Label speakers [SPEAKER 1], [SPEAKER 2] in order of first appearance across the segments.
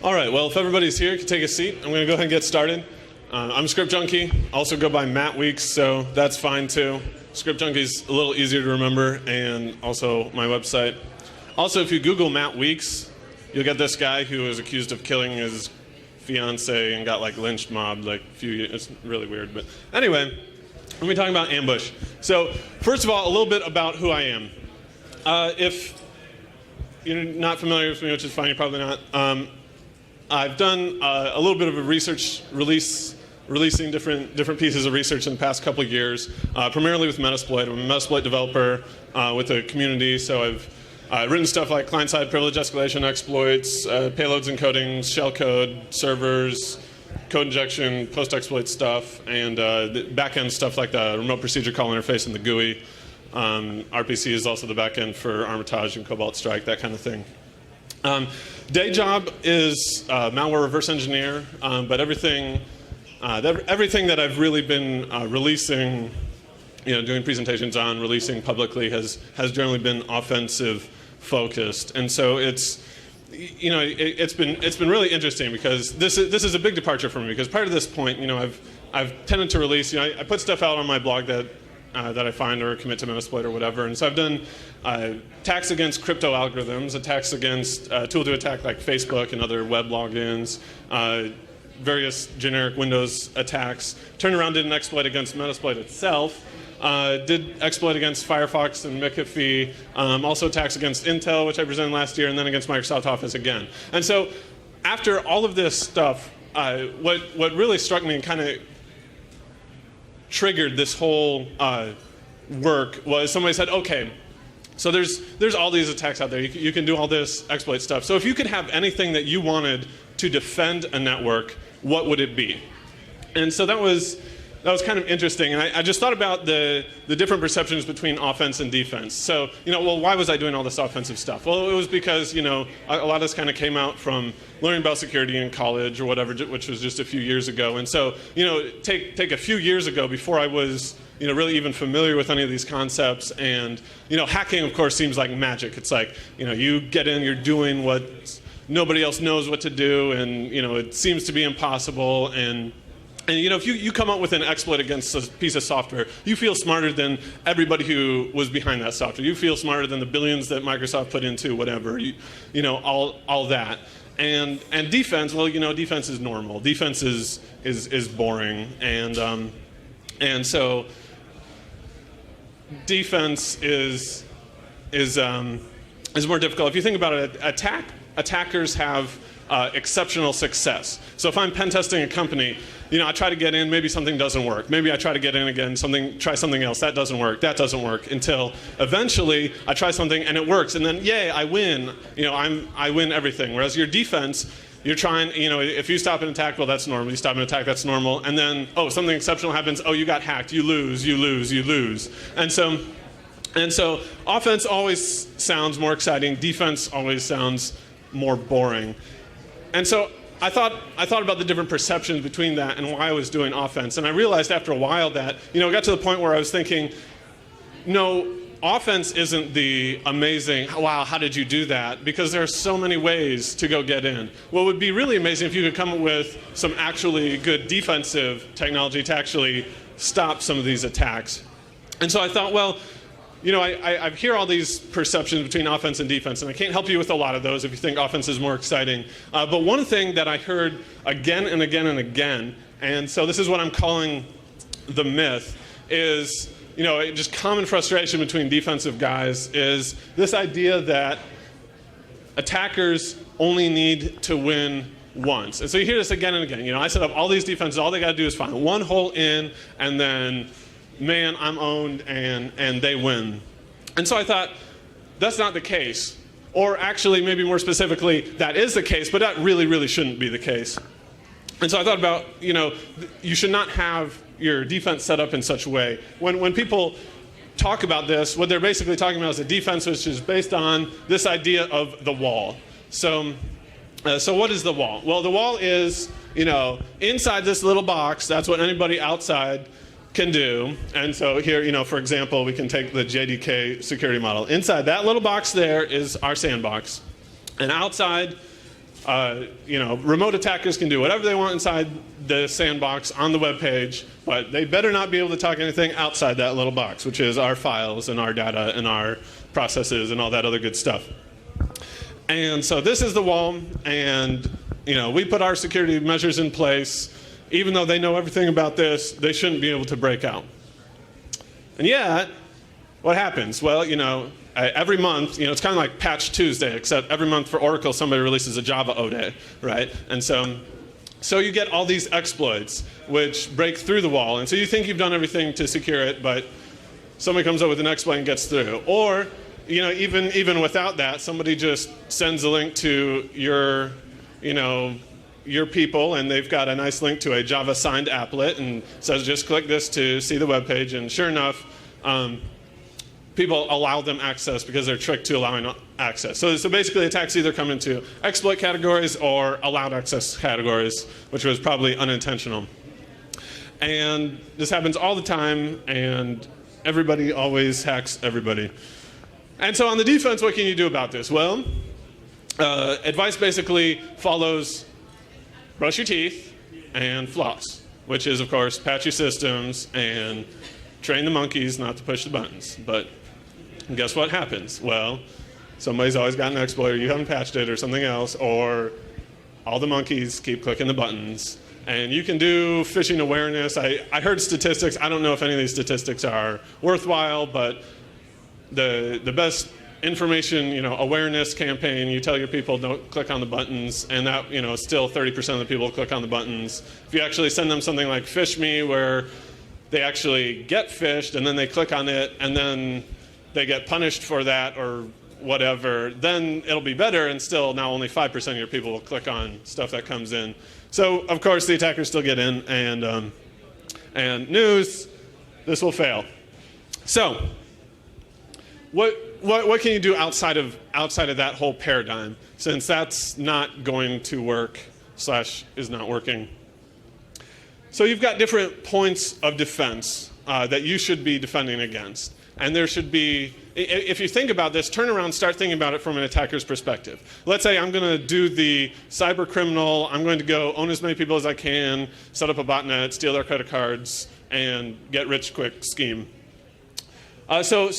[SPEAKER 1] All right, well, if everybody's here, you can take a seat. I'm going to go ahead and get started. I'm Script Junkie, also go by Matt Weeks, so that's fine too. Script Junkie's a little easier to remember, and also my website. Also, if you Google Matt Weeks, you'll get this guy who was accused of killing his fiance and got like lynched mobbed like a few years. It's really weird, but anyway, we're going to be talking about Ambush. So first of all, a little bit about who I am. If you're not familiar with me, which is fine, you're probably not. I've done a little bit of a research releasing different pieces of research in the past couple of years, primarily with Metasploit. I'm a Metasploit developer with a community, so I've written stuff like client-side privilege escalation exploits, payloads encoding, shellcode, servers, code injection, post-exploit stuff, and the back-end stuff like the remote procedure call interface and the GUI. RPC is also the back-end for Armitage and Cobalt Strike, that kind of thing. Day job is malware reverse engineer, but everything that I've really been releasing, doing presentations on, releasing publicly has generally been offensive focused, and so it's been really interesting because this is a big departure for me because prior to this point, I've tended to release, I put stuff out on my blog that I find or commit to Metasploit or whatever. And so I've done attacks against crypto algorithms, attacks against tool to attack like Facebook and other web logins, various generic Windows attacks. Turned around, did an exploit against Metasploit itself. Did exploit against Firefox and McAfee. Also attacks against Intel, which I presented last year, and then against Microsoft Office again. And so after all of this stuff, what really struck me and kind of triggered this whole work was somebody said, okay, so there's all these attacks out there. You can do all this exploit stuff. So if you could have anything that you wanted to defend a network, what would it be? And so that was kind of interesting. And I just thought about the different perceptions between offense and defense. So, well, why was I doing all this offensive stuff? Well, it was because, a lot of this kind of came out from learning about security in college or whatever, which was just a few years ago. And so, take a few years ago before I was, really even familiar with any of these concepts. And, hacking, of course, seems like magic. It's like, you get in, you're doing what nobody else knows what to do, and, it seems to be impossible. And if you come up with an exploit against a piece of software, you feel smarter than everybody who was behind that software. You feel smarter than the billions that Microsoft put into whatever, all that. And defense, well, defense is normal. Defense is boring, and so defense is more difficult. If you think about it, attackers have exceptional success. So if I'm pen testing a company, I try to get in, maybe something doesn't work. Maybe I try to get in again, try something else, that doesn't work, until eventually I try something and it works, and then yay, I win. I win everything. Whereas your defense, you're trying, if you stop an attack, well, that's normal. You stop an attack, that's normal. And then, oh, something exceptional happens, oh, you got hacked, you lose. And so offense always sounds more exciting, defense always sounds more boring. And so I thought about the different perceptions between that and why I was doing offense. And I realized after a while that, it got to the point where I was thinking, no, offense isn't the amazing, wow, how did you do that? Because there are so many ways to go get in. What would be really amazing if you could come up with some actually good defensive technology to actually stop some of these attacks. And so I thought, well, I hear all these perceptions between offense and defense, and I can't help you with a lot of those if you think offense is more exciting. But one thing that I heard again and again and again, and so this is what I'm calling the myth, is just common frustration between defensive guys is this idea that attackers only need to win once. And so you hear this again and again. I set up all these defenses, all they got to do is find one hole in, and then man, I'm owned, and they win. And so I thought, that's not the case. Or actually, maybe more specifically, that is the case, but that really, really shouldn't be the case. And so I thought about, you should not have your defense set up in such a way. When people talk about this, what they're basically talking about is a defense which is based on this idea of the wall. So what is the wall? Well, the wall is, inside this little box, that's what anybody outside can do. And so here, for example, we can take the JDK security model. Inside that little box there is our sandbox. And outside remote attackers can do whatever they want inside the sandbox on the web page, but they better not be able to talk anything outside that little box, which is our files and our data and our processes and all that other good stuff. And so this is the wall, and we put our security measures in place. Even though they know everything about this, they shouldn't be able to break out. And yet, what happens? Well, every month, it's kind of like Patch Tuesday, except every month for Oracle, somebody releases a Java O-Day, right? And so you get all these exploits which break through the wall. And so you think you've done everything to secure it, but somebody comes up with an exploit and gets through. Or, even without that, somebody just sends a link to your people, and they've got a nice link to a Java signed applet and says, just click this to see the web page. And sure enough, people allow them access because they're tricked to allowing access. So basically, attacks either come into exploit categories or allowed access categories, which was probably unintentional. And this happens all the time, and everybody always hacks everybody. And so on the defense, what can you do about this? Well, advice basically follows brush your teeth and floss, which is, of course, patch your systems and train the monkeys not to push the buttons. But guess what happens? Well, somebody's always got an exploit, or you haven't patched it, or something else, or all the monkeys keep clicking the buttons. And you can do phishing awareness. I heard statistics. I don't know if any of these statistics are worthwhile, but the best information, awareness campaign, you tell your people don't click on the buttons, and that, still 30% of the people click on the buttons. If you actually send them something like Phish Me, where they actually get phished, and then they click on it, and then they get punished for that, or whatever, then it'll be better, and still now only 5% of your people will click on stuff that comes in. So, of course, the attackers still get in, and news, this will fail. So, what can you do outside of that whole paradigm, since that's not going to work / is not working? So you've got different points of defense that you should be defending against. And there should be, if you think about this, turn around, start thinking about it from an attacker's perspective. Let's say I'm going to do the cyber criminal. I'm going to go own as many people as I can, set up a botnet, steal their credit cards, and get rich quick scheme. So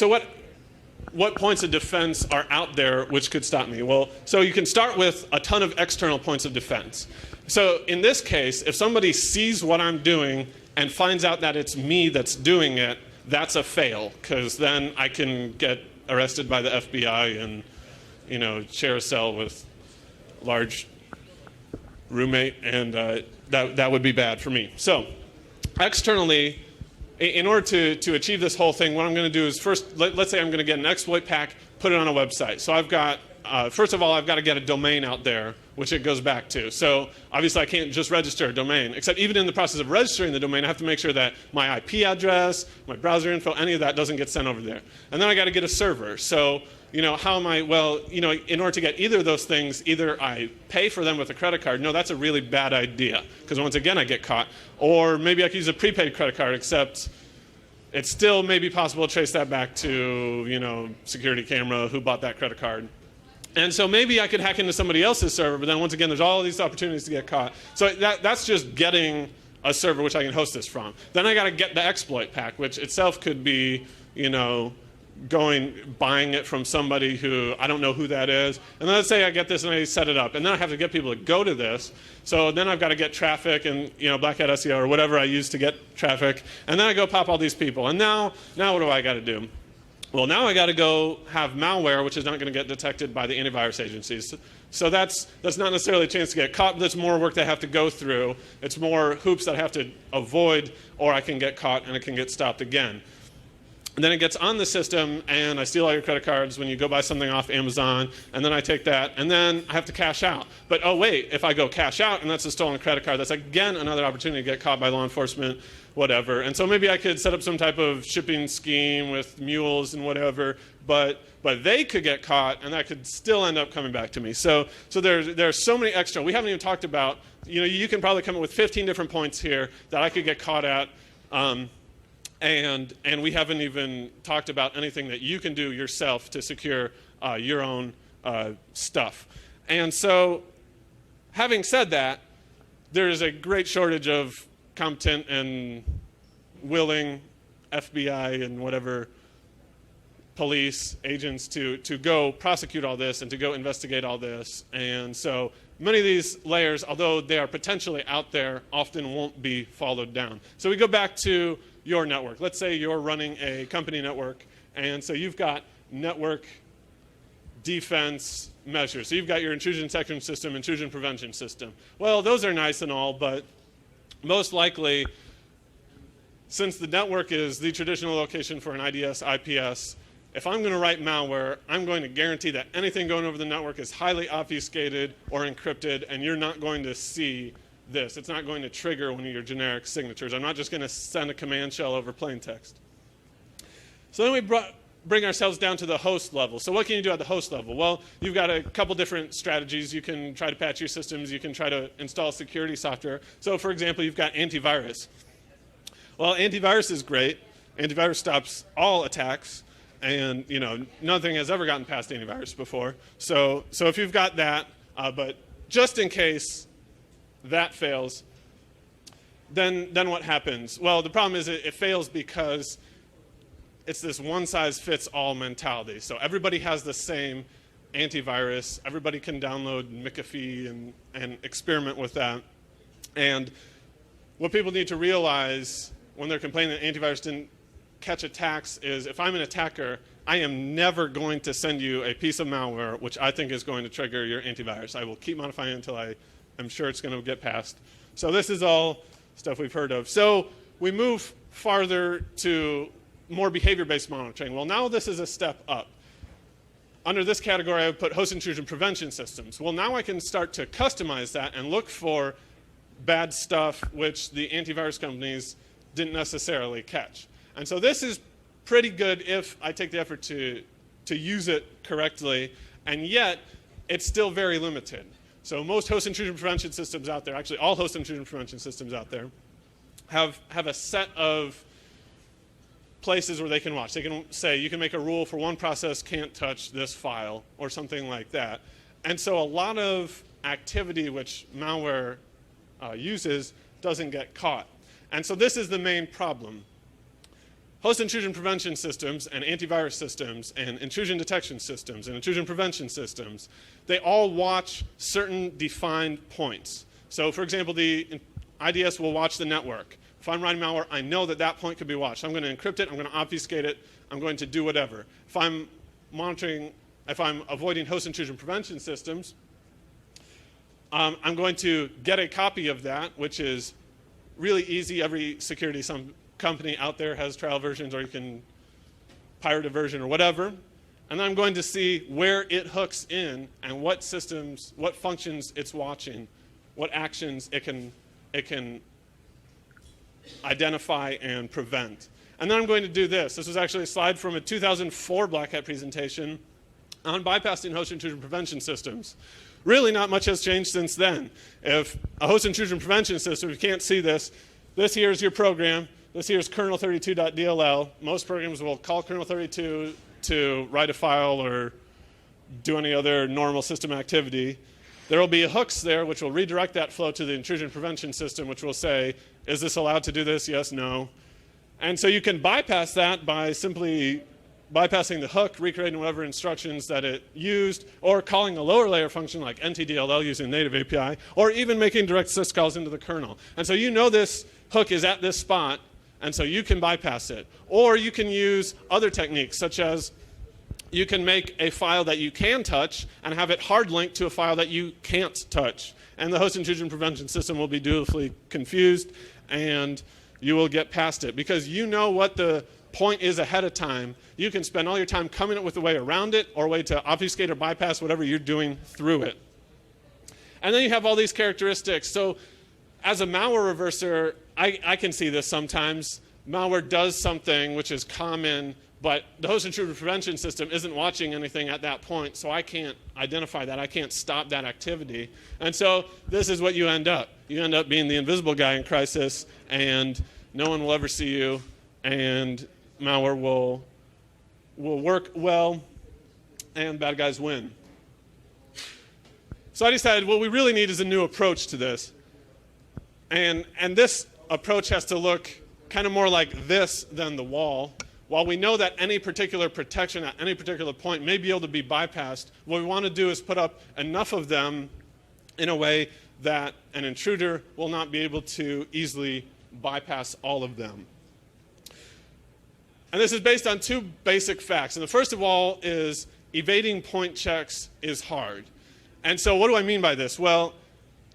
[SPEAKER 1] what points of defense are out there which could stop me? Well, so you can start with a ton of external points of defense. So in this case, if somebody sees what I'm doing and finds out that it's me that's doing it, that's a fail, because then I can get arrested by the FBI and share a cell with a large roommate, and that would be bad for me. So externally, in order to achieve this whole thing, what I'm going to do is first, let's say I'm going to get an exploit pack, put it on a website. So I've got, first of all, I've got to get a domain out there, which it goes back to. So obviously I can't just register a domain, except even in the process of registering the domain, I have to make sure that my IP address, my browser info, any of that doesn't get sent over there. And then I got to get a server. So, how am I, well, in order to get either of those things, either I pay for them with a credit card. No, that's a really bad idea, because once again I get caught. Or maybe I could use a prepaid credit card, except it's still maybe possible to trace that back to, security camera, who bought that credit card. And so maybe I could hack into somebody else's server, but then once again, there's all these opportunities to get caught. So that's just getting a server which I can host this from. Then I got to get the exploit pack, which itself could be, buying it from somebody who I don't know who that is. And then let's say I get this and I set it up, and then I have to get people to go to this. So then I've got to get traffic and Black Hat SEO or whatever I use to get traffic, and then I go pop all these people. And now what do I got to do? Well, now I got to go have malware, which is not going to get detected by the antivirus agencies. So that's not necessarily a chance to get caught, but that's more work that I have to go through. It's more hoops that I have to avoid, or I can get caught and it can get stopped again. And then it gets on the system, and I steal all your credit cards when you go buy something off Amazon, and then I take that, and then I have to cash out. But oh wait, if I go cash out and that's a stolen credit card, that's again another opportunity to get caught by law enforcement, whatever. And so maybe I could set up some type of shipping scheme with mules and whatever, but they could get caught, and that could still end up coming back to me. So there are so many extra. We haven't even talked about, you can probably come up with 15 different points here that I could get caught at. And we haven't even talked about anything that you can do yourself to secure your own stuff. And so having said that, there is a great shortage of competent and willing FBI and whatever police agents to go prosecute all this and to go investigate all this. And so many of these layers, although they are potentially out there, often won't be followed down. So we go back to your network. Let's say you're running a company network, and so you've got network defense measures. So you've got your intrusion detection system, intrusion prevention system. Well, those are nice and all, but most likely, since the network is the traditional location for an IDS, IPS, if I'm going to write malware, I'm going to guarantee that anything going over the network is highly obfuscated or encrypted, and you're not going to see this. It's not going to trigger one of your generic signatures. I'm not just going to send a command shell over plain text. So then we bring ourselves down to the host level. So what can you do at the host level? Well, you've got a couple different strategies. You can try to patch your systems. You can try to install security software. So for example, you've got antivirus. Well, antivirus is great. Antivirus stops all attacks. And nothing has ever gotten past antivirus before. So if you've got that, but just in case that fails, then what happens? Well, the problem is it fails because it's this one-size-fits-all mentality. So everybody has the same antivirus. Everybody can download McAfee and experiment with that. And what people need to realize when they're complaining that antivirus didn't catch attacks is if I'm an attacker, I am never going to send you a piece of malware which I think is going to trigger your antivirus. I will keep modifying it until I am sure it's going to get past. So this is all stuff we've heard of. So we move farther to more behavior-based monitoring. Well, now this is a step up. Under this category, I would put host intrusion prevention systems. Well, now I can start to customize that and look for bad stuff which the antivirus companies didn't necessarily catch. And so this is pretty good if I take the effort to use it correctly, and yet it's still very limited. So most host intrusion prevention systems out there, actually all host intrusion prevention systems out there, have a set of places where they can watch. They can say you can make a rule for one process can't touch this file or something like that. And so a lot of activity which malware uses doesn't get caught. And so this is the main problem. Host intrusion prevention systems and antivirus systems and intrusion detection systems and intrusion prevention systems, they all watch certain defined points. So for example, the IDS will watch the network. If I'm writing malware, I know that that point could be watched. I'm going to encrypt it. I'm going to obfuscate it. I'm going to do whatever. If I'm avoiding host intrusion prevention systems, I'm going to get a copy of that, which is really easy. Every security company out there has trial versions, or you can pirate a version or whatever. And then I'm going to see where it hooks in and what systems, what functions it's watching, what actions it can identify and prevent. And then I'm going to do this. This was actually a slide from a 2004 Black Hat presentation on bypassing host intrusion prevention systems. Really not much has changed since then. If a host intrusion prevention system, if you can't see this here is your program. This here is kernel32.dll. Most programs will call kernel32 to write a file or do any other normal system activity. There will be hooks there which will redirect that flow to the intrusion prevention system, which will say, is this allowed to do this? Yes, no. And so you can bypass that by simply bypassing the hook, recreating whatever instructions that it used, or calling a lower layer function like ntdll using native API, or even making direct syscalls into the kernel. And so you know this hook is at this spot, and so you can bypass it. Or you can use other techniques, such as you can make a file that you can touch and have it hard linked to a file that you can't touch. And the host intrusion prevention system will be dutifully confused, and you will get past it. Because you know what the point is ahead of time, you can spend all your time coming up with a way around it or a way to obfuscate or bypass whatever you're doing through it. And then you have all these characteristics. So as a malware reverser, I can see this sometimes. Malware does something which is common, but the host intrusion prevention system isn't watching anything at that point, so I can't identify that. I can't stop that activity. And so this is what you end up. You end up being the invisible guy in crisis, and no one will ever see you, and malware will work well, and bad guys win. So I decided what we really need is a new approach to this. And this approach has to look kind of more like this than the wall. While we know that any particular protection at any particular point may be able to be bypassed, what we want to do is put up enough of them in a way that an intruder will not be able to easily bypass all of them. And this is based on two basic facts. And the first of all is evading point checks is hard. And so what do I mean by this? Well,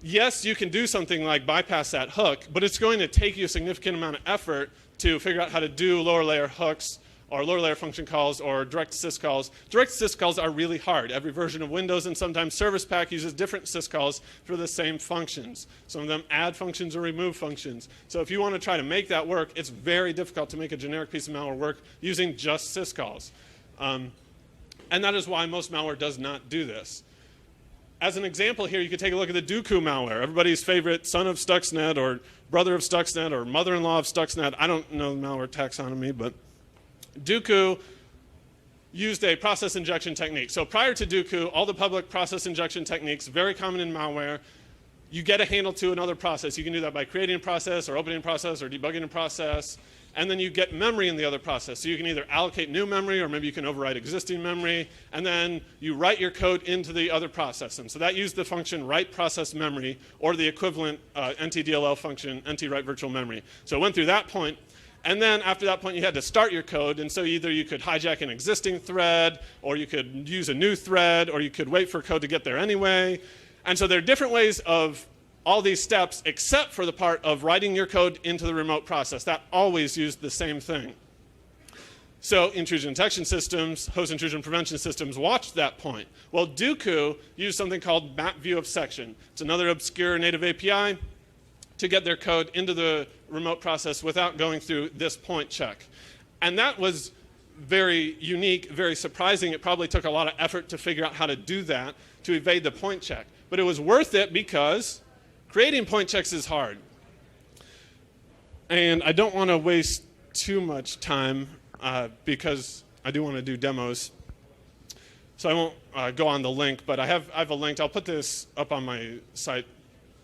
[SPEAKER 1] yes, you can do something like bypass that hook, but it's going to take you a significant amount of effort to figure out how to do lower layer hooks or lower layer function calls or direct syscalls. Direct syscalls are really hard. Every version of Windows and sometimes Service Pack uses different syscalls for the same functions. Some of them add functions or remove functions. So if you want to try to make that work, it's very difficult to make a generic piece of malware work using just syscalls. And that is why most malware does not do this. As an example here, you could take a look at the Dooku malware, everybody's favorite son of Stuxnet or brother of Stuxnet or mother-in-law of Stuxnet. I don't know the malware taxonomy, but Dooku used a process injection technique. So prior to Dooku, all the public process injection techniques, very common in malware, you get a handle to another process. You can do that by creating a process or opening a process or debugging a process. And then you get memory in the other process. So you can either allocate new memory or maybe you can override existing memory. And then you write your code into the other process. And so that used the function write process memory or the equivalent NTDLL function, NT-write virtual memory. So it went through that point. And then after that point, you had to start your code. And so either you could hijack an existing thread, or you could use a new thread, or you could wait for code to get there anyway. And so there are different ways of all these steps, except for the part of writing your code into the remote process. That always used the same thing. So intrusion detection systems, host intrusion prevention systems watched that point. Well, Dooku used something called map view of section. It's another obscure native API to get their code into the remote process without going through this point check. And that was very unique, very surprising. It probably took a lot of effort to figure out how to do that, to evade the point check. But it was worth it because creating point checks is hard. And I don't want to waste too much time because I do want to do demos. So I won't go on the link, but I have a link. I'll put this up on my site,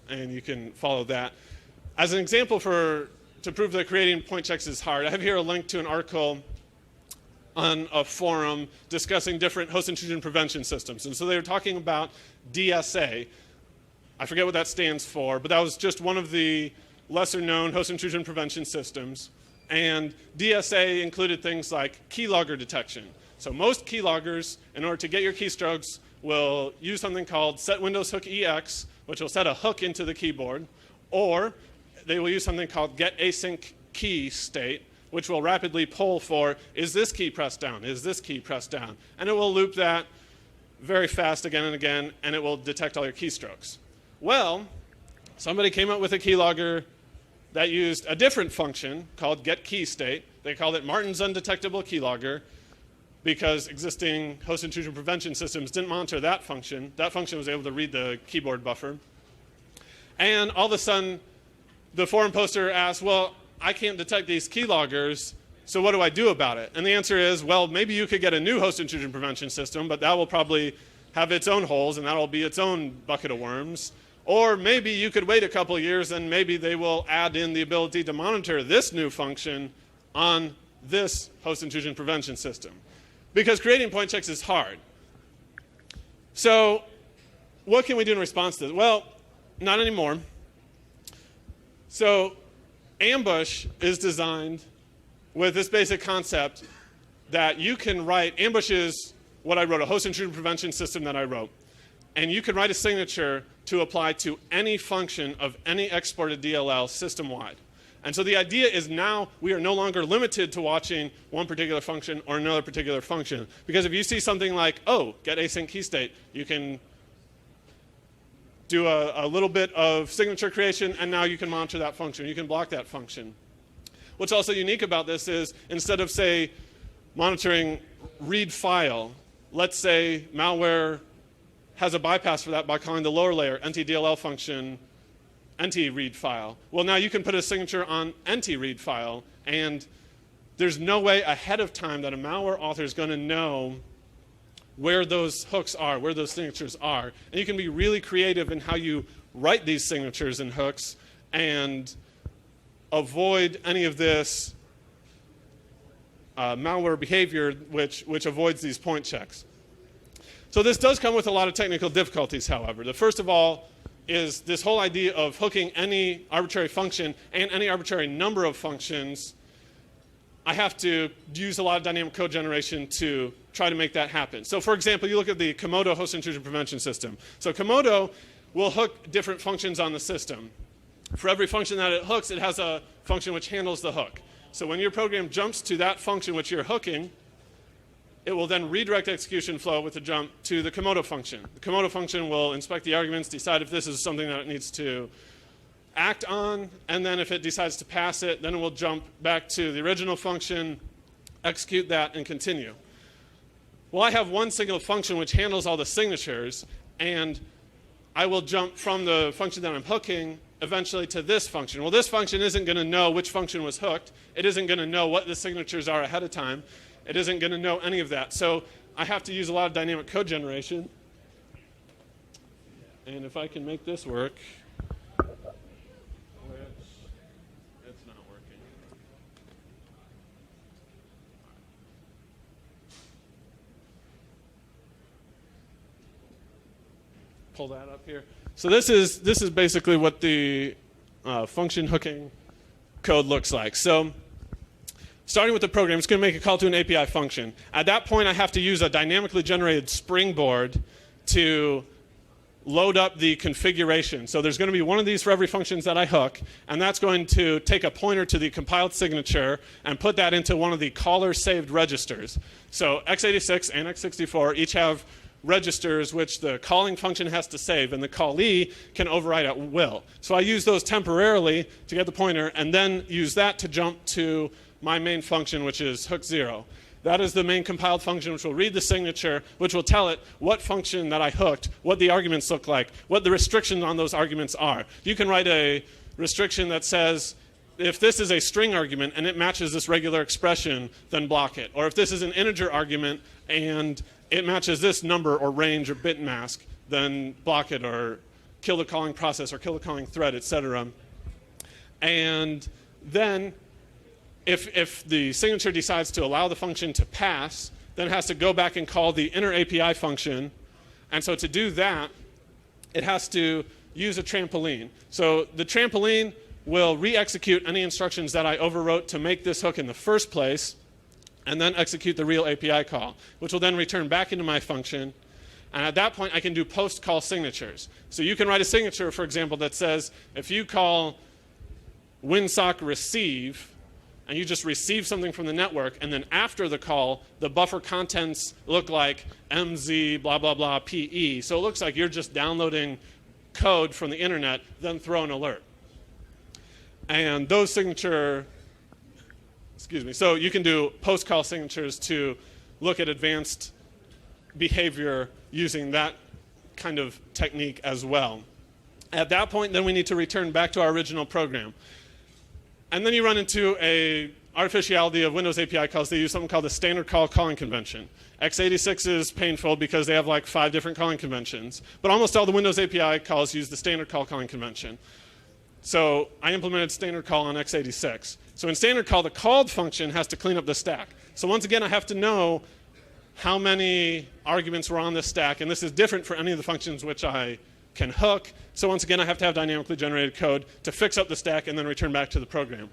[SPEAKER 1] and you can follow that. As an example to prove that creating point checks is hard, I have here a link to an article on a forum discussing different host intrusion prevention systems. And so they were talking about DSA. I forget what that stands for, but that was just one of the lesser-known host intrusion prevention systems. And DSA included things like keylogger detection. So most keyloggers, in order to get your keystrokes, will use something called set Windows hook EX, which will set a hook into the keyboard, or they will use something called get async key state, which will rapidly poll for, is this key pressed down? Is this key pressed down? And it will loop that very fast again and again, and it will detect all your keystrokes. Well, somebody came up with a keylogger that used a different function called getKeyState. They called it Martin's undetectable keylogger because existing host intrusion prevention systems didn't monitor that function. That function was able to read the keyboard buffer. And all of a sudden, the forum poster asked, well, I can't detect these keyloggers, so what do I do about it? And the answer is, well, maybe you could get a new host intrusion prevention system, but that will probably have its own holes, and that will be its own bucket of worms. Or maybe you could wait a couple of years, and maybe they will add in the ability to monitor this new function on this host intrusion prevention system. Because creating point checks is hard. So what can we do in response to this? Well, not anymore. So Ambush is designed with this basic concept that you can write, Ambush is what I wrote, a host intrusion prevention system that I wrote. And you can write a signature to apply to any function of any exported DLL system-wide. And so the idea is now we are no longer limited to watching one particular function or another particular function. Because if you see something like, oh, get async key state, you can do a little bit of signature creation, and now you can monitor that function. You can block that function. What's also unique about this is instead of, say, monitoring read file, let's say malware has a bypass for that by calling the lower layer NTDLL function NT-read file. Well, now you can put a signature on NT-read file, and there's no way ahead of time that a malware author is going to know where those hooks are, where those signatures are. And you can be really creative in how you write these signatures and hooks and avoid any of this malware behavior which avoids these point checks. So this does come with a lot of technical difficulties, however. The first of all is this whole idea of hooking any arbitrary function and any arbitrary number of functions. I have to use a lot of dynamic code generation to try to make that happen. So for example, you look at the Komodo host intrusion prevention system. So Komodo will hook different functions on the system. For every function that it hooks, it has a function which handles the hook. So when your program jumps to that function which you're hooking, it will then redirect execution flow with a jump to the Komodo function. The Komodo function will inspect the arguments, decide if this is something that it needs to act on, and then if it decides to pass it, then it will jump back to the original function, execute that, and continue. Well, I have one single function which handles all the signatures, and I will jump from the function that I'm hooking eventually to this function. Well, this function isn't going to know which function was hooked. It isn't going to know what the signatures are ahead of time. It isn't going to know any of that. So I have to use a lot of dynamic code generation. And if I can make this work, which it's not working. Pull that up here. So this is basically what the function hooking code looks like. So starting with the program, it's going to make a call to an API function. At that point, I have to use a dynamically generated springboard to load up the configuration. So there's going to be one of these for every function that I hook, and that's going to take a pointer to the compiled signature and put that into one of the caller saved registers. So x86 and x64 each have registers which the calling function has to save, and the callee can override at will. So I use those temporarily to get the pointer, and then use that to jump to my main function, which is hook 0. That is the main compiled function which will read the signature, which will tell it what function that I hooked, what the arguments look like, what the restrictions on those arguments are. You can write a restriction that says, if this is a string argument and it matches this regular expression, then block it. Or if this is an integer argument and it matches this number or range or bit mask, then block it or kill the calling process or kill the calling thread, etc. And then if the signature decides to allow the function to pass, then it has to go back and call the inner API function. And so to do that, it has to use a trampoline. So the trampoline will re-execute any instructions that I overwrote to make this hook in the first place, and then execute the real API call, which will then return back into my function. And at that point, I can do post-call signatures. So you can write a signature, for example, that says, if you call winsock receive, and you just receive something from the network, and then after the call, the buffer contents look like MZ blah, blah, blah, PE. So it looks like you're just downloading code from the internet, then throw an alert. And those signature, so you can do post-call signatures to look at advanced behavior using that kind of technique as well. At that point, then we need to return back to our original program. And then you run into a artificiality of Windows API calls. They use something called the standard call calling convention. x86 is painful because they have like 5 different calling conventions. But almost all the Windows API calls use the standard call calling convention. So I implemented standard call on x86. So in standard call, the called function has to clean up the stack. So once again, I have to know how many arguments were on this stack. And this is different for any of the functions which I can hook. So once again, I have to have dynamically generated code to fix up the stack and then return back to the program.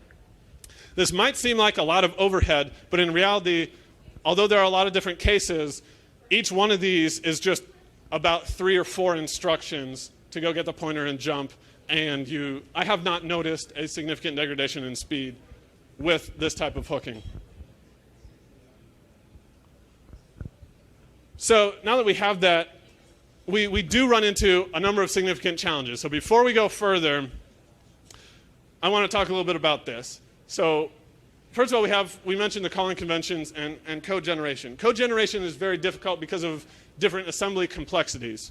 [SPEAKER 1] This might seem like a lot of overhead, but in reality, although there are a lot of different cases, each one of these is just about 3 or 4 instructions to go get the pointer and jump. And I have not noticed a significant degradation in speed with this type of hooking. So now that we have that, we do run into a number of significant challenges. So before we go further, I want to talk a little bit about this. So first of all, we mentioned the calling conventions and code generation. Code generation is very difficult because of different assembly complexities.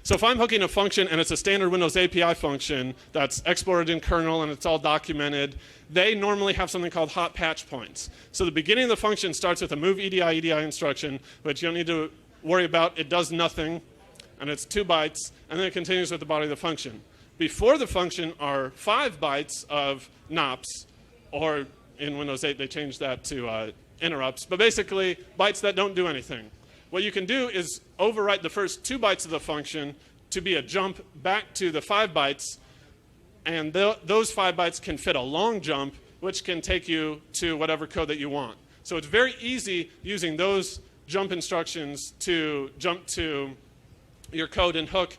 [SPEAKER 1] So if I'm hooking a function and it's a standard Windows API function that's exported in kernel and it's all documented, they normally have something called hot patch points. So the beginning of the function starts with a move EDI instruction, which you don't need to worry about. It does nothing, and it's 2 bytes, and then it continues with the body of the function. Before the function are 5 bytes of nops, or in Windows 8 they changed that to interrupts, but basically bytes that don't do anything. What you can do is overwrite the first 2 bytes of the function to be a jump back to the 5 bytes, and those 5 bytes can fit a long jump, which can take you to whatever code that you want. So it's very easy using those jump instructions to jump to your code and hook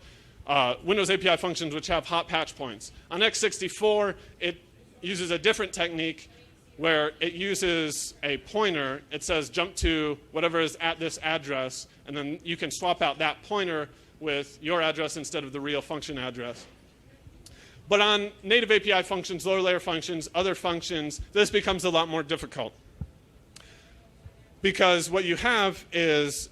[SPEAKER 1] Windows API functions which have hot patch points. On x64, it uses a different technique where it uses a pointer. It says jump to whatever is at this address, and then you can swap out that pointer with your address instead of the real function address. But on native API functions, lower layer functions, other functions, this becomes a lot more difficult. Because what you have is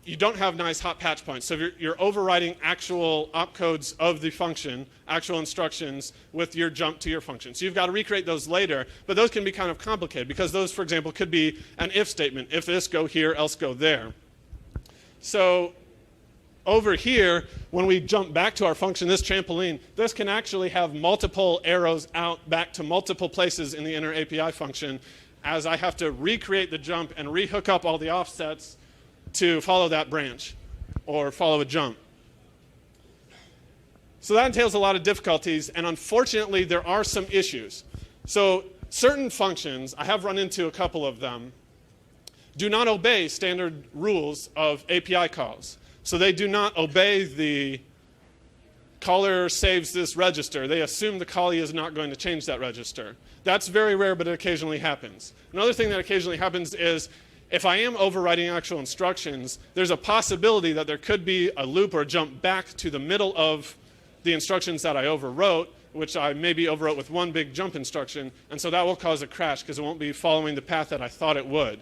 [SPEAKER 1] you don't have nice hot patch points. So you're overriding actual opcodes of the function, actual instructions, with your jump to your function. So you've got to recreate those later, but those can be kind of complicated because those, for example, could be an if statement. If this, go here, else go there. So over here, when we jump back to our function, this trampoline, this can actually have multiple arrows out back to multiple places in the inner API function, as I have to recreate the jump and rehook up all the offsets to follow that branch or follow a jump. So that entails a lot of difficulties, and unfortunately there are some issues. So certain functions, I have run into a couple of them, do not obey standard rules of API calls. So they do not obey the caller saves this register. They assume the callee is not going to change that register. That's very rare, but it occasionally happens. Another thing that occasionally happens is if I am overwriting actual instructions, there's a possibility that there could be a loop or a jump back to the middle of the instructions that I overwrote, which I maybe overwrote with one big jump instruction, and so that will cause a crash because it won't be following the path that I thought it would.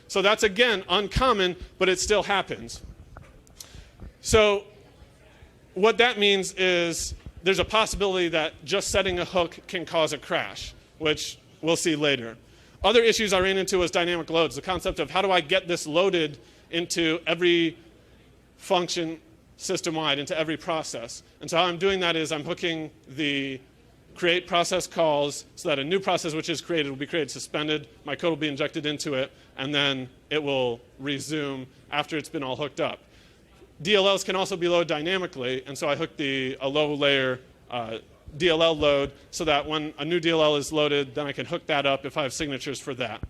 [SPEAKER 1] So that's, again, uncommon, but it still happens. So what that means is there's a possibility that just setting a hook can cause a crash, which we'll see later. Other issues I ran into was dynamic loads, the concept of how do I get this loaded into every function system-wide, into every process. And so how I'm doing that is I'm hooking the create process calls so that a new process which is created will be created suspended, my code will be injected into it, and then it will resume after it's been all hooked up. DLLs can also be loaded dynamically, and so I hooked a low-layer DLL load so that when a new DLL is loaded, then I can hook that up if I have signatures for that.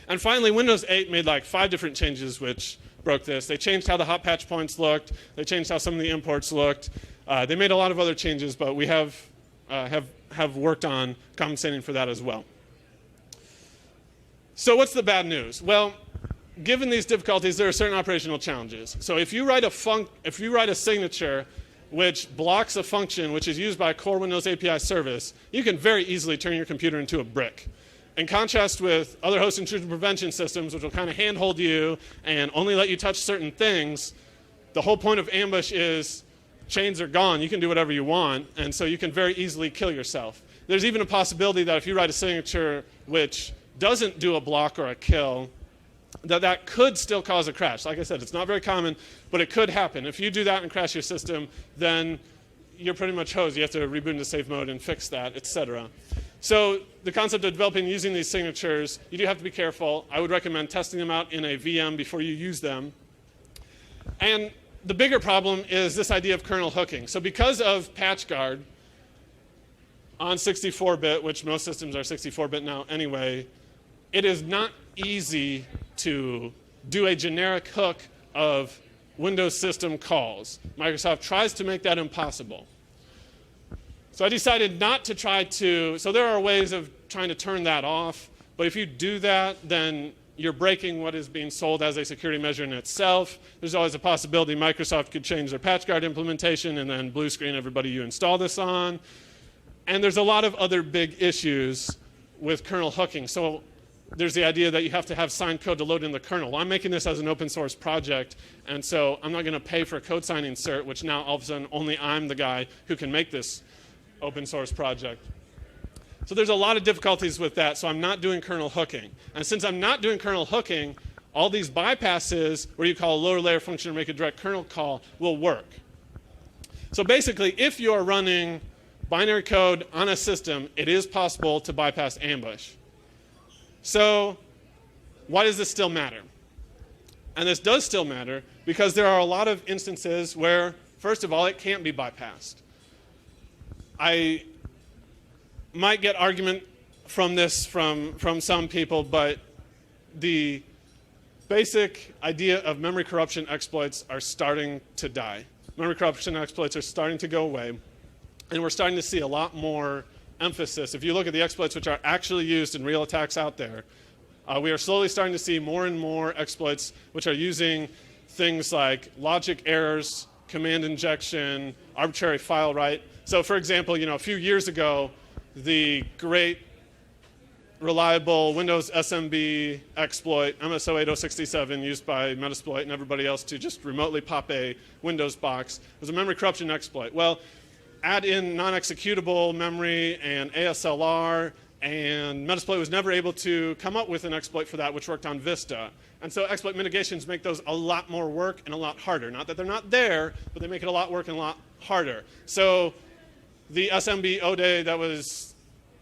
[SPEAKER 1] And finally, Windows 8 made like 5 different changes which broke this. They changed how the hot patch points looked. They changed how some of the imports looked. They made a lot of other changes, but we have worked on compensating for that as well. So what's the bad news? Well, given these difficulties, there are certain operational challenges. So if you write a signature which blocks a function which is used by a core Windows API service, you can very easily turn your computer into a brick. In contrast with other host intrusion prevention systems, which will kind of handhold you and only let you touch certain things, the whole point of Ambush is chains are gone. You can do whatever you want, and so you can very easily kill yourself. There's even a possibility that if you write a signature which doesn't do a block or a kill, that could still cause a crash. Like I said, it's not very common, but it could happen. If you do that and crash your system, then you're pretty much hosed. You have to reboot into safe mode and fix that, etc. So the concept of developing and using these signatures, you do have to be careful. I would recommend testing them out in a VM before you use them. And the bigger problem is this idea of kernel hooking. So because of PatchGuard on 64-bit, which most systems are 64-bit now anyway, it is not easy to do a generic hook of Windows system calls. Microsoft tries to make that impossible. So I decided not to try to, so there are ways of trying to turn that off, but if you do that, then you're breaking what is being sold as a security measure in itself. There's always a possibility Microsoft could change their PatchGuard implementation and then blue screen everybody you install this on. And there's a lot of other big issues with kernel hooking. So there's the idea that you have to have signed code to load in the kernel. Well, I'm making this as an open source project, and so I'm not going to pay for a code signing cert, which now all of a sudden only I'm the guy who can make this open source project. So there's a lot of difficulties with that, so I'm not doing kernel hooking. And since I'm not doing kernel hooking, all these bypasses where you call a lower layer function or make a direct kernel call will work. So basically, if you're running binary code on a system, it is possible to bypass ambush. So why does this still matter? And this does still matter because there are a lot of instances where, first of all, it can't be bypassed. I might get argument from this from some people, but the basic idea of memory corruption exploits are starting to die. Memory corruption exploits are starting to go away, and we're starting to see a lot more emphasis. If you look at the exploits which are actually used in real attacks out there, we are slowly starting to see more and more exploits which are using things like logic errors, command injection, arbitrary file write. So for example, a few years ago, the great reliable Windows SMB exploit, MSO 8067, used by Metasploit and everybody else to just remotely pop a Windows box, was a memory corruption exploit. Well, add in non-executable memory and ASLR, and Metasploit was never able to come up with an exploit for that, which worked on Vista. And so exploit mitigations make those a lot more work and a lot harder. Not that they're not there, but they make it a lot work and a lot harder. So the SMB ODE that was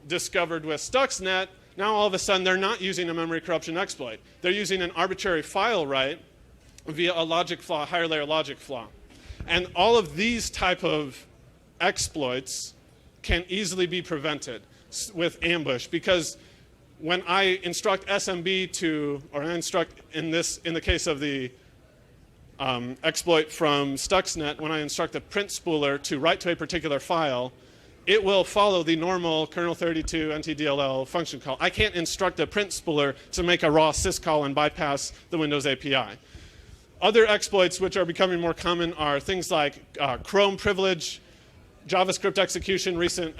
[SPEAKER 1] discovered with Stuxnet, now all of a sudden they're not using a memory corruption exploit. They're using an arbitrary file write via a logic flaw, higher layer logic flaw. And all of these type of exploits can easily be prevented with ambush, because when I instruct SMB to, or I instruct in the case of the exploit from Stuxnet, when I instruct the print spooler to write to a particular file, it will follow the normal kernel 32 ntdll function call. I can't instruct the print spooler to make a raw syscall and bypass the Windows API. Other exploits which are becoming more common are things like Chrome privilege, JavaScript execution. Recent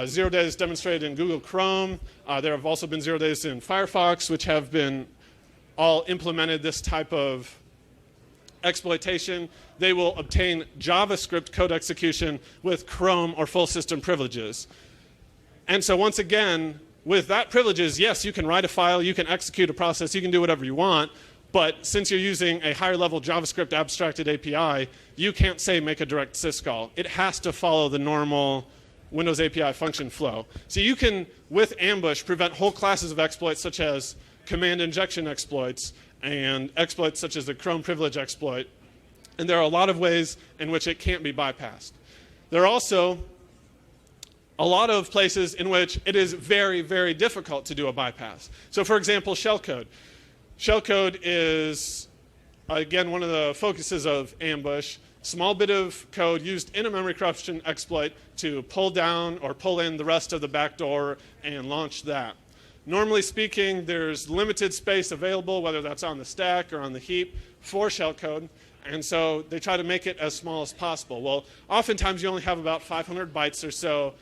[SPEAKER 1] 0 days demonstrated in Google Chrome. There have also been 0 days in Firefox, which have been all implemented this type of exploitation. They will obtain JavaScript code execution with Chrome or full system privileges. And so once again, with that privileges, yes, you can write a file, you can execute a process, you can do whatever you want, but since you're using a higher level JavaScript abstracted API, you can't say make a direct syscall. It has to follow the normal Windows API function flow. So you can, with ambush, prevent whole classes of exploits such as command injection exploits and exploits such as the Chrome privilege exploit. And there are a lot of ways in which it can't be bypassed. There are also a lot of places in which it is very, very difficult to do a bypass. So for example, shellcode. Shellcode is, again, one of the focuses of ambush. Small bit of code used in a memory corruption exploit to pull down or pull in the rest of the backdoor and launch that. Normally speaking, there's limited space available, whether that's on the stack or on the heap, for shellcode. And so they try to make it as small as possible. Well, oftentimes you only have about 500 bytes or so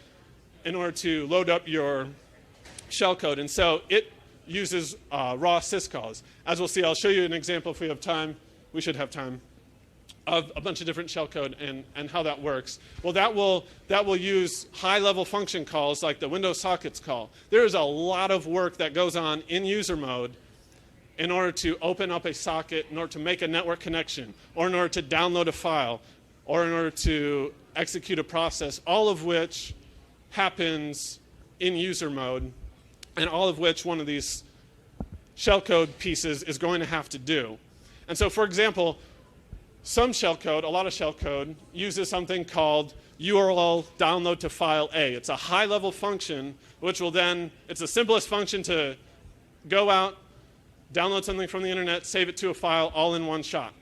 [SPEAKER 1] in order to load up your shellcode. And so it uses raw syscalls. As we'll see, I'll show you an example if we have time. We should have time. Of a bunch of different shellcode and how that works. Well, that will use high-level function calls like the Windows sockets call. There's a lot of work that goes on in user mode in order to open up a socket, in order to make a network connection, or in order to download a file, or in order to execute a process, all of which happens in user mode, and all of which one of these shellcode pieces is going to have to do. And so, for example, some shellcode, a lot of shellcode, uses something called URL download to file A. It's a high-level function, which will then, it's the simplest function to go out, download something from the internet, save it to a file all in one shot.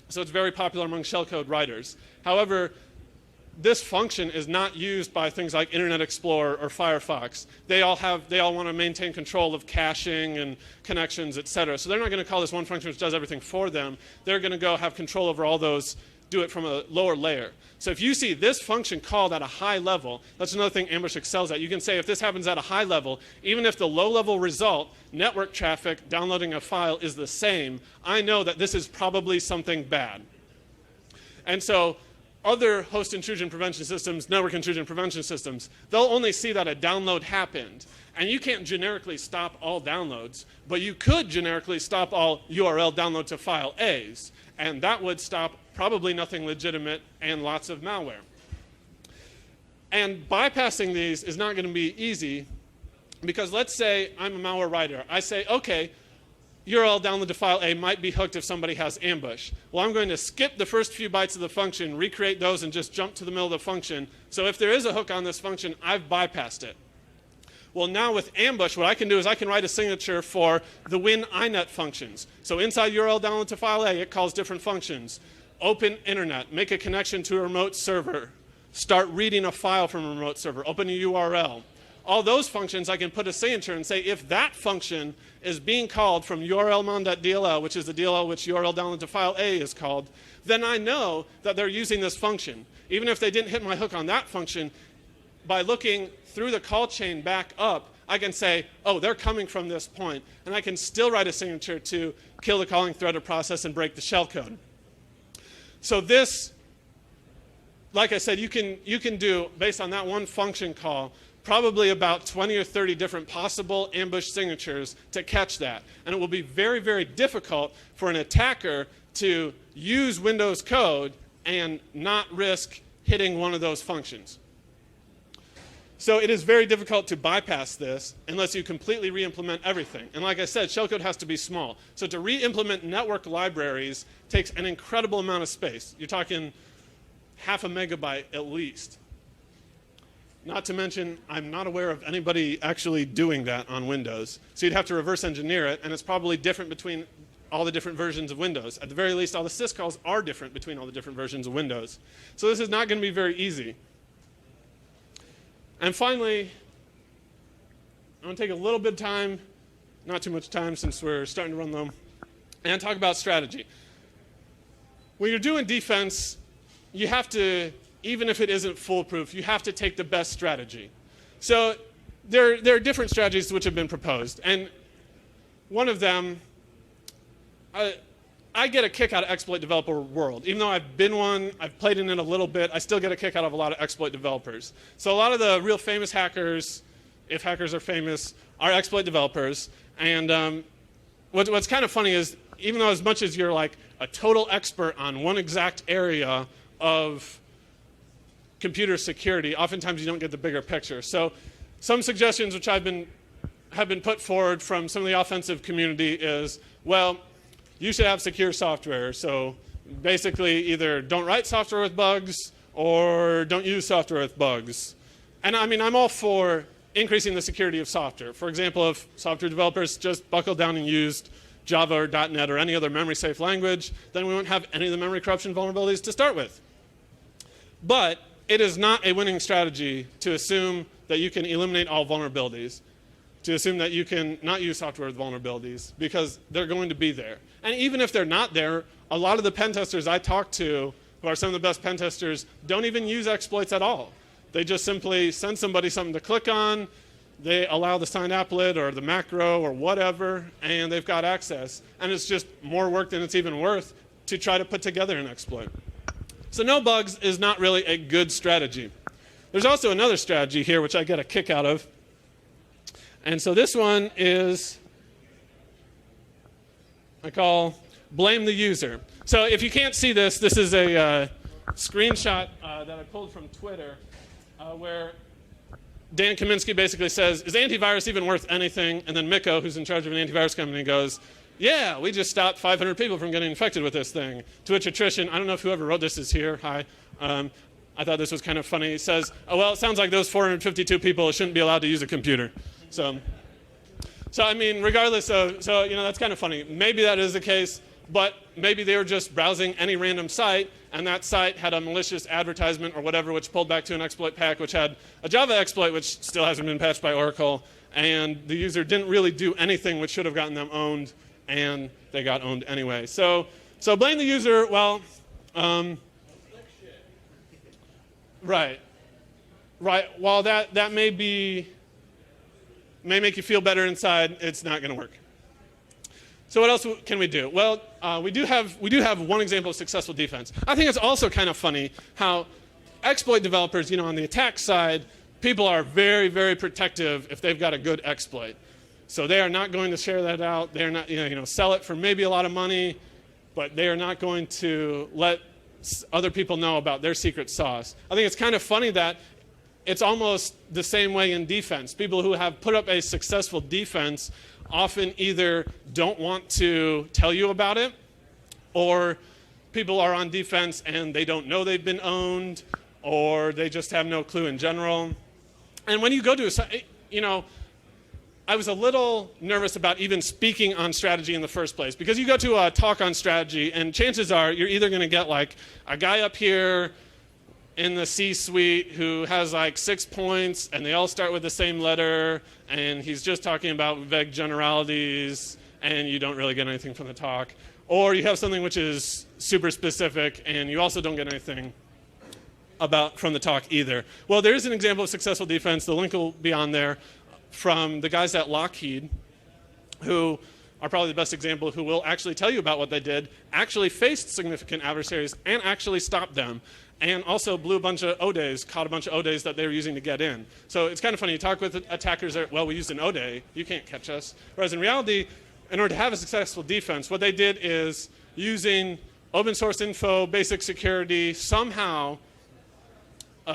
[SPEAKER 1] So it's very popular among shellcode writers. However, this function is not used by things like Internet Explorer or Firefox. They all want to maintain control of caching and connections, et cetera. So they're not going to call this one function which does everything for them. They're going to go have control over all those, do it from a lower layer. So if you see this function called at a high level, that's another thing Ambush excels at. You can say if this happens at a high level, even if the low-level result, network traffic, downloading a file, is the same, I know that this is probably something bad. And so other host intrusion prevention systems, network intrusion prevention systems, they'll only see that a download happened. And you can't generically stop all downloads, but you could generically stop all URL download to file A's. And that would stop probably nothing legitimate and lots of malware. And bypassing these is not going to be easy, because let's say I'm a malware writer. I say, OK, URL download to file A might be hooked if somebody has ambush. Well, I'm going to skip the first few bytes of the function, recreate those, and just jump to the middle of the function. So if there is a hook on this function, I've bypassed it. Well, now with ambush, what I can do is I can write a signature for the win inet functions. So inside URL download to file A, it calls different functions. Open internet, make a connection to a remote server, start reading a file from a remote server, open a URL. All those functions, I can put a signature and say, if that function is being called from urlmon.dll, which is the DLL which URL download to file A is called, then I know that they're using this function. Even if they didn't hit my hook on that function, by looking through the call chain back up, I can say, oh, they're coming from this point. And I can still write a signature to kill the calling thread or process and break the shellcode. So this, like I said, you can do, based on that one function call, probably about 20 or 30 different possible ambush signatures to catch that. And it will be very, very difficult for an attacker to use Windows code and not risk hitting one of those functions. So it is very difficult to bypass this unless you completely re-implement everything. And like I said, shellcode has to be small. So to re-implement network libraries takes an incredible amount of space. You're talking half a megabyte at least. Not to mention, I'm not aware of anybody actually doing that on Windows. So you'd have to reverse engineer it, and it's probably different between all the different versions of Windows. At the very least, all the syscalls are different between all the different versions of Windows. So this is not going to be very easy. And finally, I'm going to take a little bit of time, not too much time since we're starting to run low, and talk about strategy. When you're doing defense, you have to, even if it isn't foolproof, you have to take the best strategy. So there are different strategies which have been proposed. And one of them, I get a kick out of exploit developer world. Even though I've been one, I've played in it a little bit, I still get a kick out of a lot of exploit developers. So a lot of the real famous hackers, if hackers are famous, are exploit developers. And what's kind of funny is, even though as much as you're like a total expert on one exact area of computer security, oftentimes you don't get the bigger picture. So some suggestions which have been put forward from some of the offensive community is, well, you should have secure software. So basically either don't write software with bugs or don't use software with bugs. And I mean, I'm all for increasing the security of software. For example, if software developers just buckled down and used Java or .NET or any other memory-safe language, then we won't have any of the memory corruption vulnerabilities to start with. But it is not a winning strategy to assume that you can eliminate all vulnerabilities, to assume that you can not use software with vulnerabilities, because they're going to be there. And even if they're not there, a lot of the pen testers I talk to, who are some of the best pen testers, don't even use exploits at all. They just simply send somebody something to click on, they allow the signed applet or the macro or whatever, and they've got access. And it's just more work than it's even worth to try to put together an exploit. So no bugs is not really a good strategy. There's also another strategy here which I get a kick out of. And so this one is, I call blame the user. So if you can't see this, this is a screenshot that I pulled from Twitter where Dan Kaminsky basically says, is antivirus even worth anything? And then Mikko, who's in charge of an antivirus company, goes, yeah, we just stopped 500 people from getting infected with this thing. To which attrition, I don't know if whoever wrote this is here. Hi. I thought this was kind of funny. He says, oh, well, it sounds like those 452 people shouldn't be allowed to use a computer. So I mean, regardless of, so, you know, that's kind of funny. Maybe that is the case, but maybe they were just browsing any random site, and that site had a malicious advertisement or whatever, which pulled back to an exploit pack, which had a Java exploit, which still hasn't been patched by Oracle, and the user didn't really do anything which should have gotten them owned, and they got owned anyway. So blame the user, well, right. While that may make you feel better inside, it's not going to work. So what else can we do? Well, we do have one example of successful defense. I think it's also kind of funny how exploit developers, on the attack side, people are very, very protective if they've got a good exploit. So they are not going to share that out. They're not, sell it for maybe a lot of money, but they are not going to let other people know about their secret sauce. I think it's kind of funny that it's almost the same way in defense. People who have put up a successful defense often either don't want to tell you about it, or people are on defense and they don't know they've been owned, or they just have no clue in general. And when you go to I was a little nervous about even speaking on strategy in the first place, because you go to a talk on strategy and chances are you're either going to get like a guy up here in the C-suite who has like 6 points and they all start with the same letter and he's just talking about vague generalities and you don't really get anything from the talk. Or you have something which is super specific and you also don't get anything from the talk either. Well, there is an example of successful defense. The link will be on there, from the guys at Lockheed, who are probably the best example, who will actually tell you about what they did, actually faced significant adversaries and actually stopped them, and also blew a bunch of O-days, caught a bunch of O-days that they were using to get in. So it's kind of funny. You talk with attackers that, well, we used an O-day, you can't catch us. Whereas in reality, in order to have a successful defense, what they did is using open source info, basic security, somehow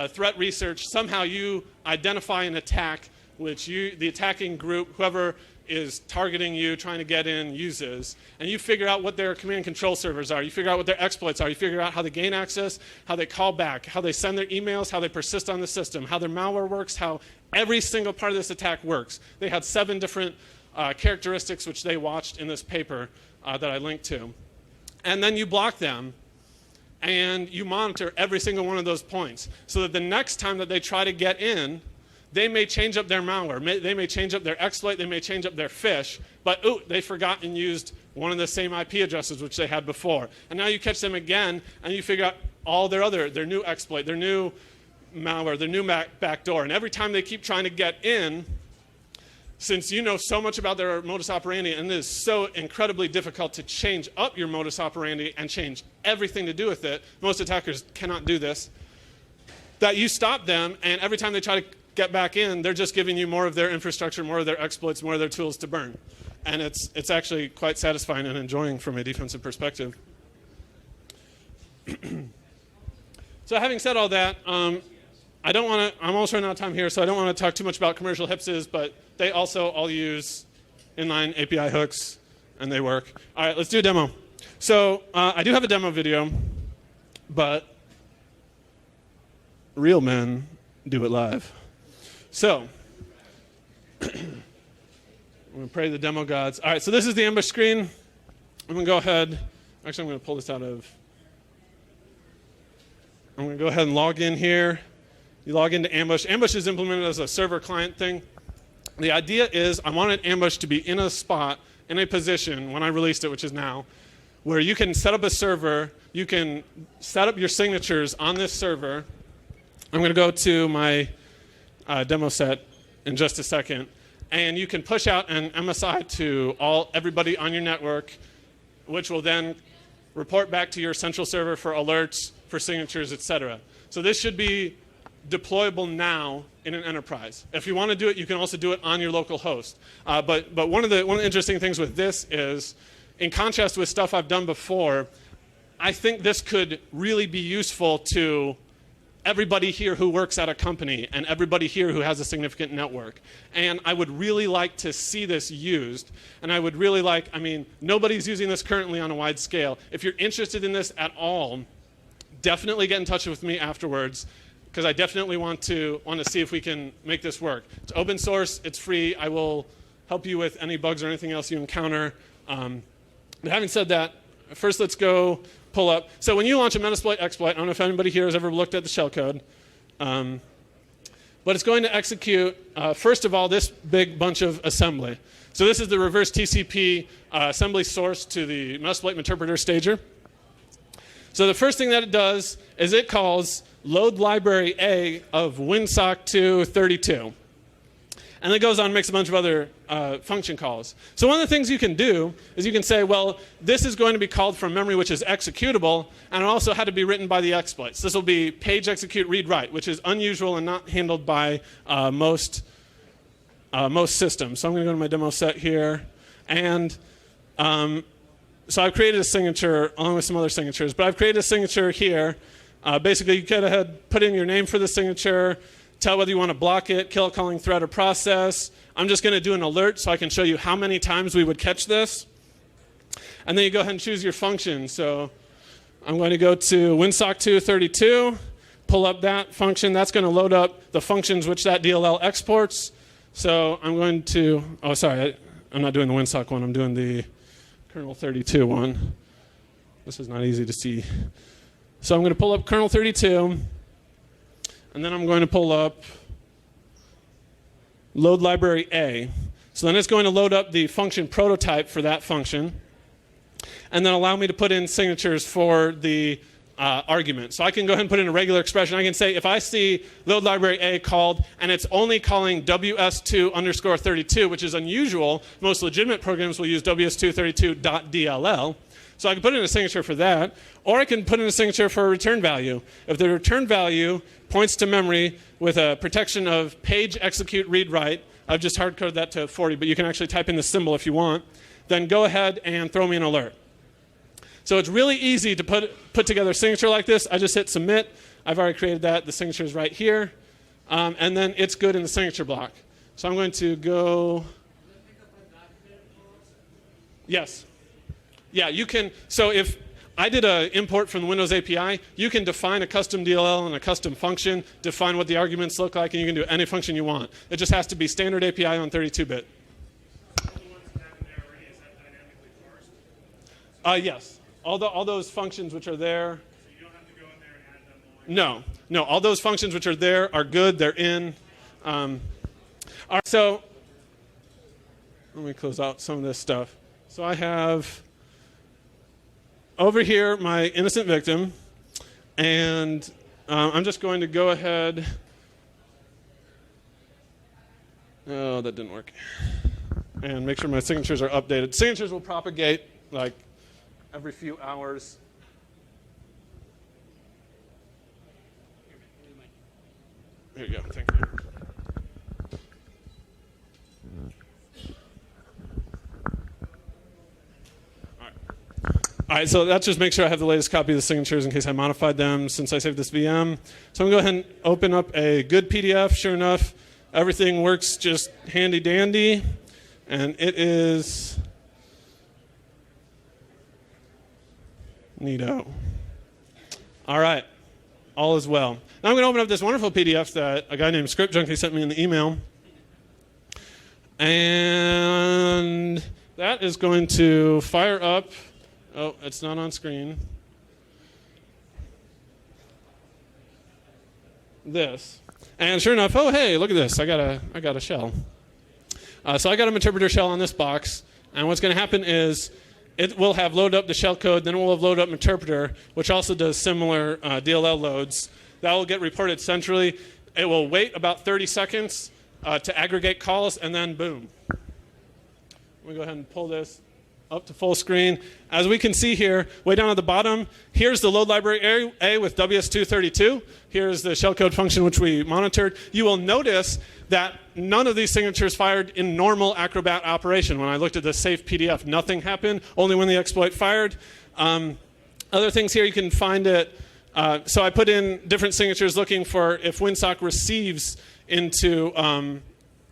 [SPEAKER 1] threat research, somehow you identify an attack which the attacking group, whoever is targeting you, trying to get in, uses. And you figure out what their command and control servers are. You figure out what their exploits are. You figure out how they gain access, how they call back, how they send their emails, how they persist on the system, how their malware works, how every single part of this attack works. They had 7 different characteristics which they watched in this paper that I linked to. And then you block them, and you monitor every single one of those points so that the next time that they try to get in, they may change up their malware, they may change up their exploit, they may change up their phish, but they forgot and used one of the same IP addresses which they had before. And now you catch them again, and you figure out all their new exploit, their new malware, their new backdoor. And every time they keep trying to get in, since you know so much about their modus operandi, and it is so incredibly difficult to change up your modus operandi and change everything to do with it, most attackers cannot do this, that you stop them, and every time they try to get back in, they're just giving you more of their infrastructure, more of their exploits, more of their tools to burn. And it's actually quite satisfying and enjoying from a defensive perspective. So having said all that, I'm almost running out of time here, so I don't want to talk too much about commercial HIPSs, but they also all use inline API hooks, and they work. All right, let's do a demo. So I do have a demo video, but real men do it live. So I'm going to pray to the demo gods. All right, so this is the Ambush screen. I'm going to go ahead. Actually, I'm going to pull this out of. I'm going to go ahead and log in here. You log into Ambush. Ambush is implemented as a server client thing. The idea is I wanted Ambush to be in a spot, in a position, when I released it, which is now, where you can set up a server. You can set up your signatures on this server. I'm going to go to my demo set in just a second, and you can push out an MSI to everybody on your network, which will then report back to your central server for alerts, for signatures, etc. So this should be deployable now in an enterprise. If you want to do it, you can also do it on your local host. But one of the interesting things with this is, in contrast with stuff I've done before, I think this could really be useful to everybody here who works at a company and everybody here who has a significant network. And I would really like to see this used. And I would really like, nobody's using this currently on a wide scale. If you're interested in this at all, definitely get in touch with me afterwards, because I definitely want to see if we can make this work. It's open source, it's free. I will help you with any bugs or anything else you encounter. But having said that, first let's go pull up. So when you launch a Metasploit exploit, I don't know if anybody here has ever looked at the shellcode, but it's going to execute, first of all, this big bunch of assembly. So this is the reverse TCP assembly source to the Metasploit interpreter stager. So the first thing that it does is it calls load library A of WinSock 232. And it goes on and makes a bunch of other function calls. So one of the things you can do is you can say, well, this is going to be called from memory, which is executable, and it also had to be written by the exploits. This will be page execute read write, which is unusual and not handled by most systems. So I'm going to go to my demo set here. And so I've created a signature along with some other signatures. But I've created a signature here. Basically, you go ahead, put in your name for the signature, tell whether you want to block it, kill a calling thread or process. I'm just going to do an alert so I can show you how many times we would catch this. And then you go ahead and choose your function. So I'm going to go to winsock232, pull up that function. That's going to load up the functions which that DLL exports. So I'm going to, oh, sorry, I'm not doing the winsock one. I'm doing the kernel 32 one. This is not easy to see. So I'm going to pull up kernel 32, and then I'm going to pull up load library A. So then it's going to load up the function prototype for that function, and then allow me to put in signatures for the argument. So I can go ahead and put in a regular expression. I can say if I see load library A called, and it's only calling ws2_32, which is unusual. Most legitimate programs will use ws232.dll. So I can put in a signature for that, or I can put in a signature for a return value. If the return value points to memory with a protection of page execute read write, I've just hard-coded that to 40, but you can actually type in the symbol if you want, then go ahead and throw me an alert. So it's really easy to put together a signature like this. I just hit submit. I've already created that. The signature is right here. And then it's good in the signature block. So I'm going to go. Yes. Yeah, you can. So if I did an import from the Windows API, you can define a custom DLL and a custom function, define what the arguments look like, and you can do any function you want. It just has to be standard API on 32-bit. Yes. All those functions which are there.
[SPEAKER 2] So you don't have to go in there and add them all.
[SPEAKER 1] No. All those functions which are there are good. They're in. All right, so let me close out some of this stuff. So I have over here my innocent victim, and I'm just going to go ahead. Oh, that didn't work. And make sure my signatures are updated. Signatures will propagate like every few hours. Here you go. Thank you. All right, so that just makes sure I have the latest copy of the signatures in case I modified them since I saved this VM. So I'm going to go ahead and open up a good PDF. Sure enough, everything works just handy dandy. And it is neato. All right, all is well. Now I'm going to open up this wonderful PDF that a guy named Script Junkie sent me in the email. And that is going to fire up. Oh, it's not on screen. This. And sure enough, oh, hey, look at this. I got a shell. So I got an interpreter shell on this box. And what's going to happen is it will have loaded up the shell code. Then it will have loaded up interpreter, which also does similar DLL loads. That will get reported centrally. It will wait about 30 seconds to aggregate calls, and then boom. Let me go ahead and pull this up to full screen. As we can see here, way down at the bottom, here's the load library A with WS232. Here's the shellcode function which we monitored. You will notice that none of these signatures fired in normal Acrobat operation. When I looked at the safe PDF, nothing happened, only when the exploit fired. Other things here, you can find it. So I put in different signatures looking for if WinSock receives into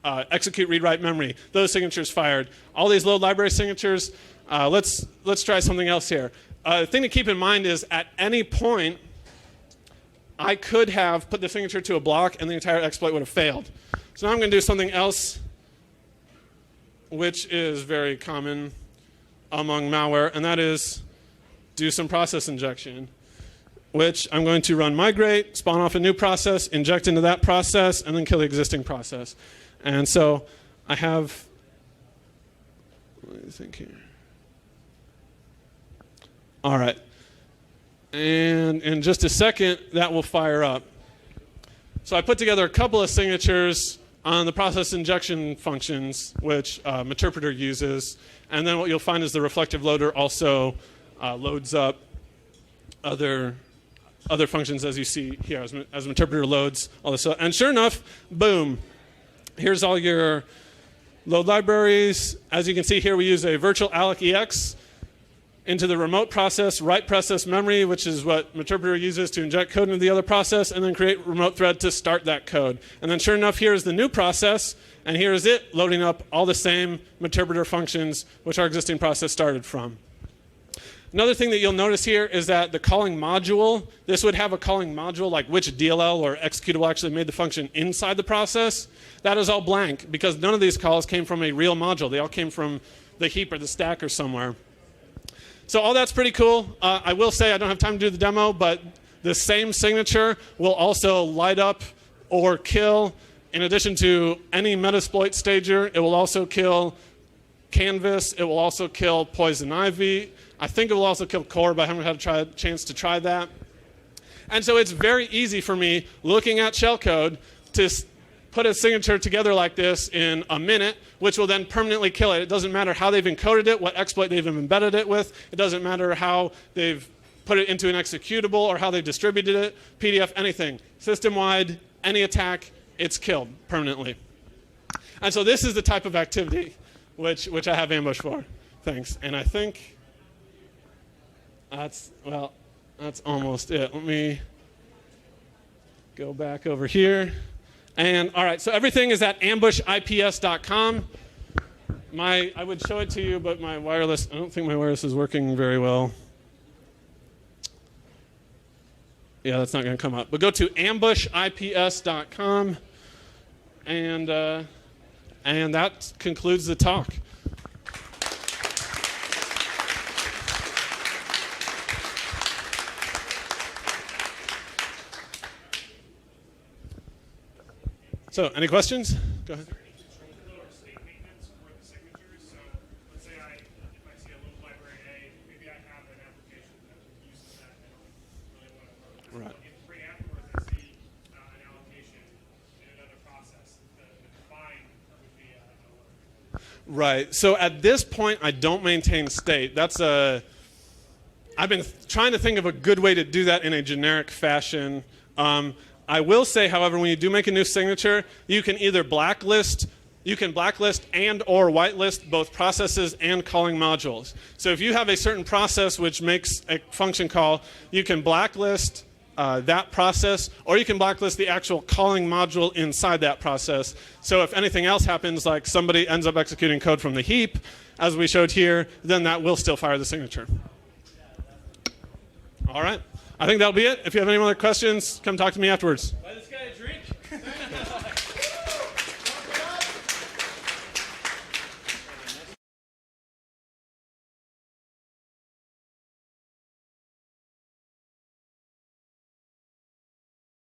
[SPEAKER 1] execute read write memory. Those signatures fired. All these load library signatures. Let's try something else here. The thing to keep in mind is at any point I could have put the signature to a block and the entire exploit would have failed. So now I'm going to do something else which is very common among malware, and that is do some process injection, which I'm going to run migrate, spawn off a new process, inject into that process, and then kill the existing process. And so I have, let me think here. All right. And in just a second, that will fire up. So I put together a couple of signatures on the process injection functions, which Interpreter uses. And then what you'll find is the reflective loader also loads up other functions, as you see here, as Interpreter loads all this stuff. And sure enough, boom, here's all your load libraries. As you can see here, we use a virtual alloc EX into the remote process, write process memory, which is what Interpreter uses to inject code into the other process, and then create remote thread to start that code. And then sure enough, here's the new process, and here is it loading up all the same Interpreter functions which our existing process started from. Another thing that you'll notice here is that the calling module, this would have a calling module like which DLL or executable actually made the function inside the process. That is all blank because none of these calls came from a real module. They all came from the heap or the stack or somewhere. So all that's pretty cool. I will say I don't have time to do the demo, but the same signature will also light up or kill, in addition to any Metasploit stager, it will also kill Canvas. It will also kill Poison Ivy. I think it will also kill Core, but I haven't had a chance to try that. And so it's very easy for me, looking at shellcode, to put a signature together like this in a minute, which will then permanently kill it. It doesn't matter how they've encoded it, what exploit they've embedded it with. It doesn't matter how they've put it into an executable or how they've distributed it, PDF, anything. System-wide, any attack, it's killed permanently. And so this is the type of activity which I have Ambush for. Thanks. And I think that's almost it. Let me go back over here. And all right, so everything is at ambushIPS.com. I would show it to you, but my wireless, I don't think my wireless is working very well. Yeah, that's not going to come up. But go to ambushIPS.com, and that concludes the talk. So, any questions? Go ahead. Right. Right. So at this point, I don't maintain state. I've been trying to think of a good way to do that in a generic fashion. I will say, however, when you do make a new signature, you can either blacklist and or whitelist both processes and calling modules. So if you have a certain process which makes a function call, you can blacklist that process, or you can blacklist the actual calling module inside that process. So if anything else happens, like somebody ends up executing code from the heap, as we showed here, then that will still fire the signature. All right. I think that'll be it. If you have any other questions, come talk to me afterwards.